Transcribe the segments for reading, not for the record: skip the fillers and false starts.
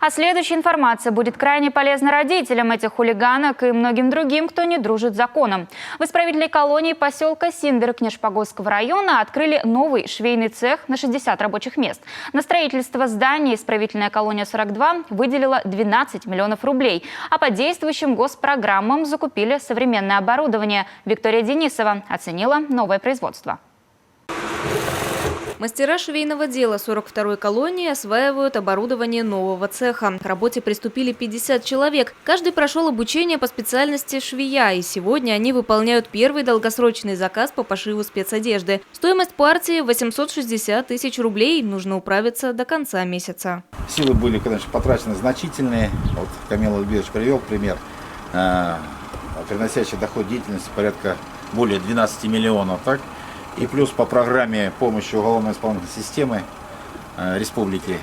А следующая информация будет крайне полезна родителям этих хулиганок и многим другим, кто не дружит с законом. В исправительной колонии поселка Синдер Кнежпогосского района открыли новый швейный цех на 60 рабочих мест. На строительство здания исправительная колония 42 выделила 12 миллионов рублей. А по действующим госпрограммам закупили современное оборудование. Виктория Денисова оценила новое производство. Мастера швейного дела 42-й колонии осваивают оборудование нового цеха. К работе приступили 50 человек. Каждый прошел обучение по специальности швея, и сегодня они выполняют первый долгосрочный заказ по пошиву спецодежды. Стоимость партии 860 тысяч рублей. Нужно управиться до конца месяца. Силы были, конечно, потрачены значительные. Вот Камил Альбертович привел пример, приносящий доход деятельности порядка более 12 миллионов. Так? И плюс по программе помощи уголовно-исполнительной системы республики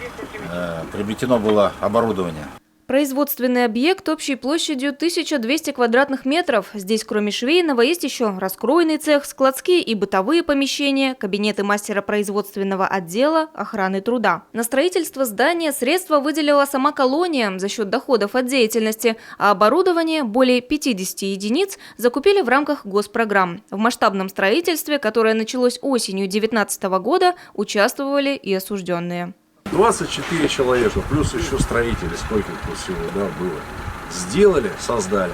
приобретено было оборудование. Производственный объект общей площадью 1200 квадратных метров. Здесь, кроме швейного, есть еще раскройный цех, складские и бытовые помещения, кабинеты мастера производственного отдела, охраны труда. На строительство здания средства выделила сама колония за счет доходов от деятельности, а оборудование, более 50 единиц, закупили в рамках госпрограмм. В масштабном строительстве, которое началось осенью 2019 года, участвовали и осужденные. 24 человека, плюс еще строители, сколько их всего было. Сделали, создали.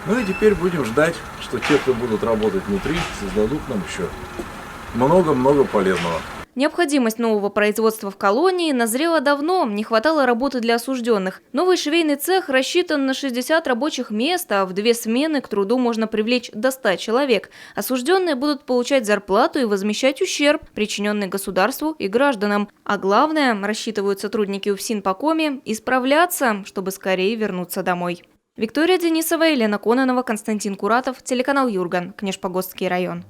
Ну и теперь будем ждать, что те, кто будут работать внутри, создадут нам еще много-много полезного. Необходимость нового производства в колонии назрела давно, не хватало работы для осужденных. Новый швейный цех рассчитан на 60 рабочих мест, а в 2 смены к труду можно привлечь до 100 человек. Осужденные будут получать зарплату и возмещать ущерб, причиненный государству и гражданам. А главное, рассчитывают сотрудники УФСИН-Покоми, исправляться, чтобы скорее вернуться домой. Виктория Денисова, Елена Кононова, Константин Куратов, телеканал Юрган, Кнежпогосский район.